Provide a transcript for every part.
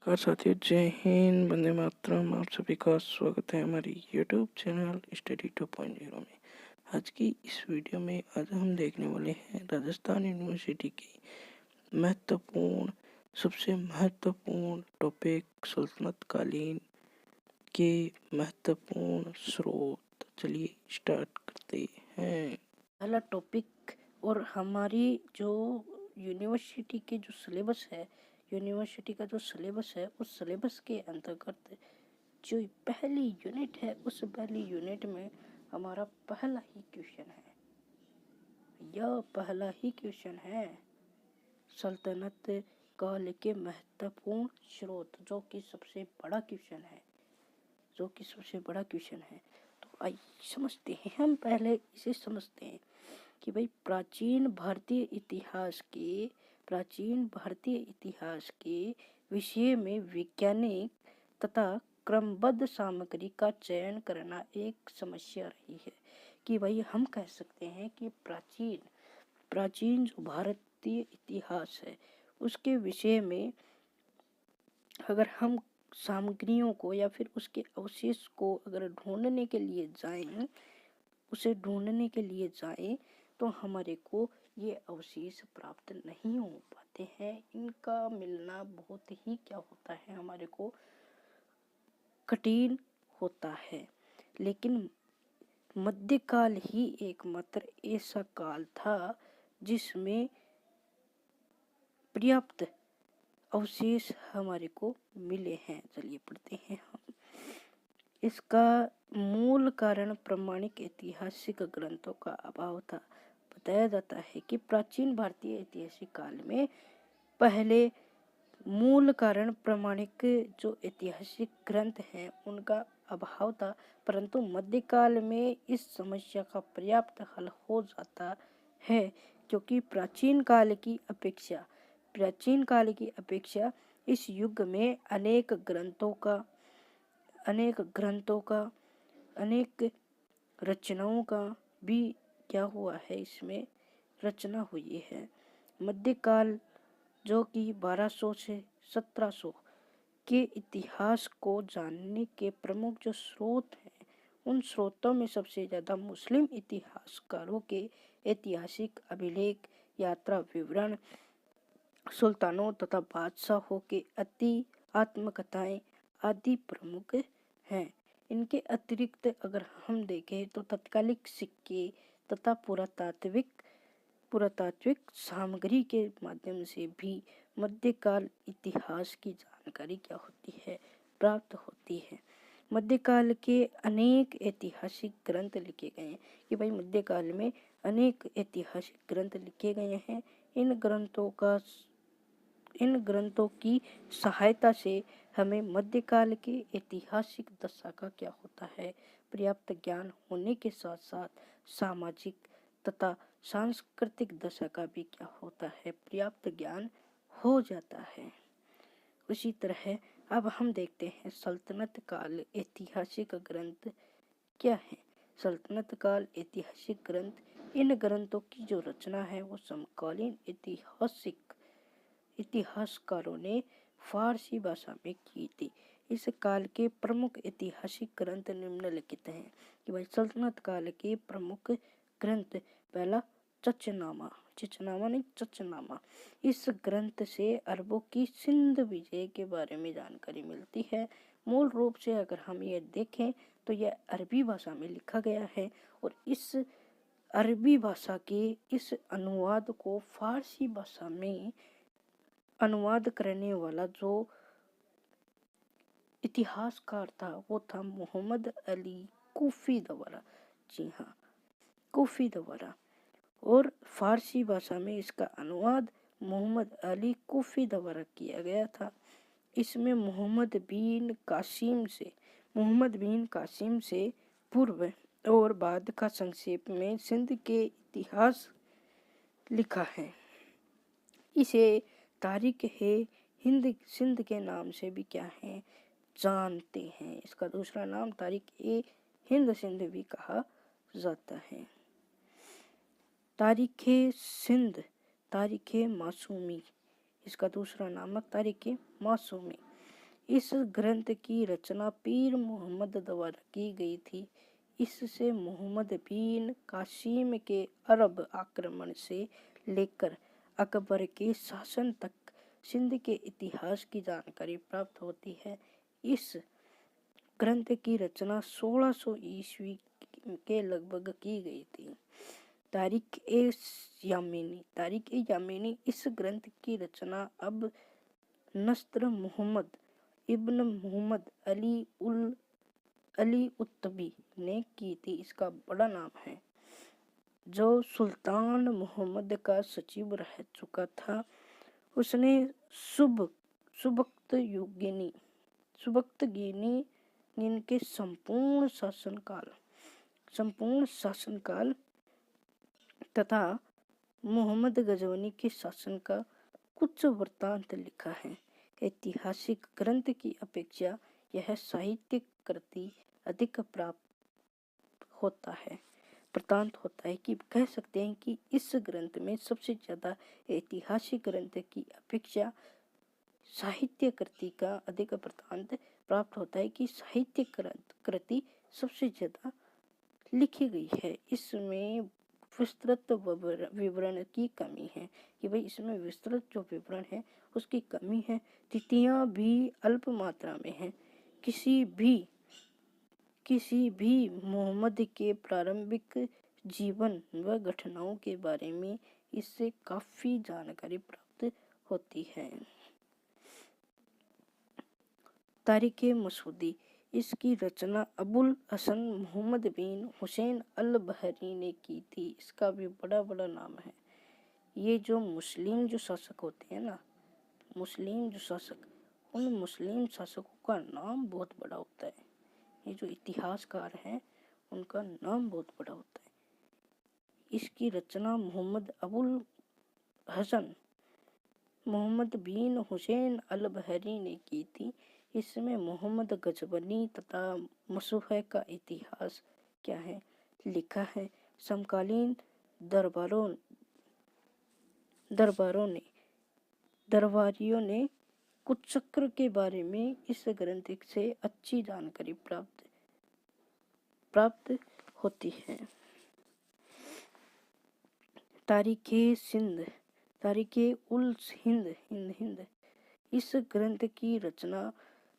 नमस्कार साथियों, जय हिंद, वंदे मातरम। आप सभी का स्वागत है हमारी यूट्यूब चैनल स्टडी 2.0 में। आज की इस वीडियो में आज हम देखने वाले हैं राजस्थान यूनिवर्सिटी की सबसे महत्वपूर्ण टॉपिक सल्तनत कालीन के महत्वपूर्ण स्रोत। चलिए स्टार्ट करते हैं। पहला टॉपिक और हमारी जो यूनिवर्सिटी के जो सिलेबस है, यूनिवर्सिटी का जो सिलेबस है, उस सिलेबस के अंतर्गत जो पहली यूनिट है, उस पहली यूनिट में हमारा पहला ही क्वेश्चन है। यह पहला ही क्वेश्चन है सल्तनत काल के महत्वपूर्ण स्रोत, जो कि सबसे बड़ा क्वेश्चन है, तो आइए समझते हैं। हम पहले इसे समझते हैं कि भाई प्राचीन भारतीय इतिहास के विषय में वैज्ञानिक तथा क्रमबद्ध सामग्री का चयन करना एक समस्या रही है। कि भाई हम कह सकते हैं कि प्राचीन जो भारतीय इतिहास है, उसके विषय में अगर हम सामग्रियों को या फिर उसके अवशेष को अगर ढूंढने के लिए जाएं तो हमारे को ये अवशेष प्राप्त नहीं हो पाते हैं। इनका मिलना बहुत ही क्या होता है, हमारे को कठिन होता है। लेकिन मध्यकाल ही एकमात्र ऐसा काल था जिसमें पर्याप्त अवशेष हमारे को मिले हैं। चलिए पढ़ते हैं हम। इसका मूल कारण प्रामाणिक ऐतिहासिक ग्रंथों का अभाव था। बताया जाता है कि प्राचीन भारतीय ऐतिहासिक काल में पहले मूल कारण प्रामाणिक जो ऐतिहासिक ग्रंथ हैं, उनका अभाव था, परंतु मध्यकाल में इस समस्या का पर्याप्त हल हो जाता है, क्योंकि प्राचीन काल की अपेक्षा इस युग में अनेक रचनाओं का भी क्या हुआ है, इसमें रचना हुई है। मध्यकाल जो कि 1200 से 1700 के इतिहास को जानने के प्रमुख जो स्रोत हैं, उन स्रोतों में सबसे ज़्यादा मुस्लिम इतिहासकारों के ऐतिहासिक अभिलेख, यात्रा विवरण, सुल्तानों तथा बादशाहों के आत्मकथाएं आदि प्रमुख हैं। इनके अतिरिक्त अगर हम देखें तो तत्कालिक सिक्के तथा पुरातात्विक सामग्री के माध्यम से भी मध्यकाल इतिहास की जानकारी क्या होती है, प्राप्त होती है। मध्यकाल के अनेक ऐतिहासिक ग्रंथ लिखे गए हैं। कि भाई मध्यकाल में अनेक ऐतिहासिक ग्रंथ लिखे गए हैं। इन ग्रंथों की सहायता से हमें मध्यकाल के ऐतिहासिक दशा का क्या होता है, पर्याप्त ज्ञान होने के साथ साथ सामाजिक तथा सांस्कृतिक दशा का भी क्या होता है, पर्याप्त ज्ञान हो जाता है। उसी तरह अब हम देखते हैं सल्तनत काल ऐतिहासिक ग्रंथ क्या है। सल्तनत काल ऐतिहासिक ग्रंथ, इन ग्रंथों की जो रचना है वो समकालीन इतिहासकारों ने फारसी भाषा में की थी। इस काल के प्रमुख ऐतिहासिक ग्रंथ निम्नलिखित हैं। कि भाई सल्तनत काल के प्रमुख ग्रंथ, पहला चचनामा। इस ग्रंथ से अरबों की सिंध विजय के बारे में जानकारी मिलती है। मूल रूप से अगर हम ये देखें तो यह अरबी भाषा में लिखा गया है, और इस अरबी भाषा के इस अनुवाद को फारसी भाषा में अनुवाद करने वाला जो इतिहासकार था वो था मोहम्मद अली कूफी द्वारा। जी हाँ, कूफी द्वारा। और फारसी भाषा में इसका अनुवाद मोहम्मद अली कूफी द्वारा किया गया था। इसमें मोहम्मद बिन कासिम से पूर्व और बाद का संक्षेप में सिंध के इतिहास लिखा है। इसे तारीख है सिंध के नाम से भी क्या है, जानते हैं। इसका दूसरा नाम तारीख ए हिंद सिंध भी कहा जाता है। तारीख मासूमी, इसका दूसरा नाम तारीख मासूमी। इस ग्रंथ की रचना पीर मोहम्मद द्वारा की गई थी। इससे मोहम्मद बिन कासिम के अरब आक्रमण से लेकर अकबर के शासन तक सिंध के इतिहास की जानकारी प्राप्त होती है। इस ग्रंथ की रचना 1600 ईस्वी के लगभग की गई थी। तारिक ए यामीनी इस ग्रंथ की रचना अब नस्र मोहम्मद इब्न मोहम्मद अली उत्तबी ने की थी। इसका बड़ा नाम है, जो सुल्तान मोहम्मद का सचिव रह चुका था। उसने सुबक्तगीनी के संपूर्ण शासनकाल तथा मोहम्मद गजनवी के शासन का कुछ वृत्तांत लिखा है। ऐतिहासिक ग्रंथ की अपेक्षा यह साहित्य कृति अधिक प्रतांत होता है कि कह सकते हैं कि इस ग्रंथ में सबसे ज्यादा ऐतिहासिक ग्रंथ की अपेक्षा साहित्य कृति का अधिक प्रतांत प्राप्त होता है कि साहित्य कृति सबसे ज्यादा लिखी गई है। इसमें विस्तृत विवरण की कमी है कि भाई इसमें विस्तृत जो विवरण है उसकी कमी है। तिथियां भी अल्प मात्रा में है। किसी भी मोहम्मद के प्रारंभिक जीवन व घटनाओं के बारे में इससे काफी जानकारी प्राप्त होती है। तारिक मसूदी इसकी रचना अबुल हसन मोहम्मद बिन हुसैन अल बहरी ने की थी। इसका भी बड़ा नाम है। ये जो मुस्लिम जो शासक होते हैं ना, उन मुस्लिम शासकों का नाम बहुत बड़ा होता है। ये जो इतिहासकार हैं उनका नाम बहुत बड़ा होता है। इसकी रचना मोहम्मद अबुल हसन मोहम्मद बिन हुसैन अल बहरी ने की थी। इसमें मोहम्मद गजनवी तथा मसूह का इतिहास क्या है लिखा है। समकालीन दरबारियों ने कुछ चक्र के बारे में इस ग्रंथ से अच्छी जानकारी प्राप्त होती है। तारीखे उल हिंद इस ग्रंथ की रचना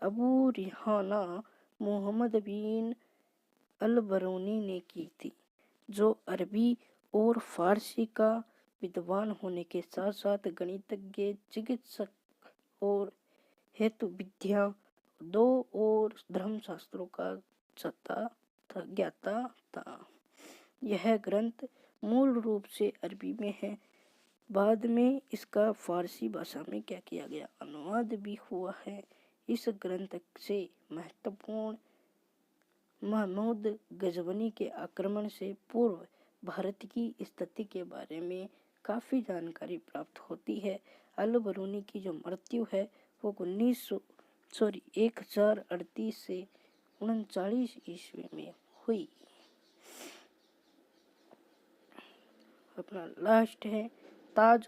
अबू रिहाना मोहम्मद बिन अल-बरूनी ने की थी, जो अरबी और फारसी का विद्वान होने के साथ साथ गणितज्ञ, चिकित्सक और हेतु विद्या दो और धर्मशास्त्रों का ज्ञाता था। यह ग्रंथ मूल रूप से अरबी में है। बाद में इसका फारसी भाषा में क्या किया गया, अनुवाद भी हुआ है। इस ग्रंथ से महत्वपूर्ण महमूद गजनवी के आक्रमण से पूर्व भारत की स्थिति के बारे में काफी जानकारी प्राप्त होती है। अल-बरूनी की जो मृत्यु है वो 1038 से 39 ईस्वी में हुई। अपना लास्ट है ताज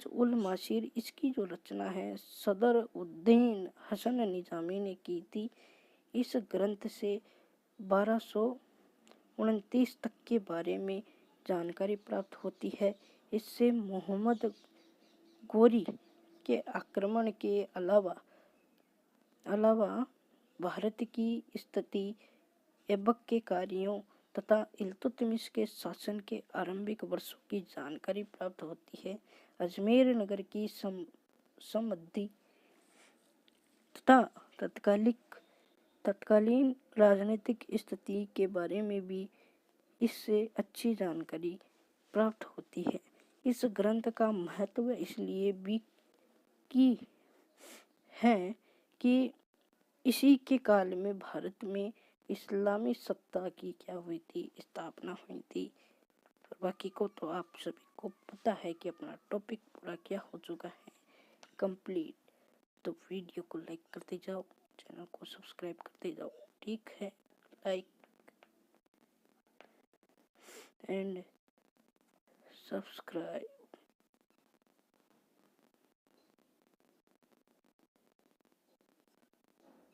उल मासीर इसकी जो रचना है सदर उद्दीन हसन निजामी ने की थी। इस ग्रंथ से 1229 तक के बारे में जानकारी प्राप्त होती है। इससे मोहम्मद गोरी के आक्रमण के अलावा भारत की स्थिति, ऐबक के कार्यों तथा इल्तुतमिश के शासन के आरंभिक वर्षों की जानकारी प्राप्त होती है। अजमेर नगर की समृद्धि तथा तत्कालीन राजनीतिक स्थिति के बारे में भी इससे अच्छी जानकारी प्राप्त होती है। इस ग्रंथ का महत्व इसलिए भी है कि इसी के काल में भारत में इस्लामी सत्ता की क्या हुई थी, स्थापना हुई थी। बाकी को तो आप सभी को पता है कि अपना टॉपिक पूरा क्या हो चुका है, कंप्लीट। तो वीडियो को लाइक करते जाओ, चैनल को सब्सक्राइब करते जाओ, ठीक है। Like and subscribe.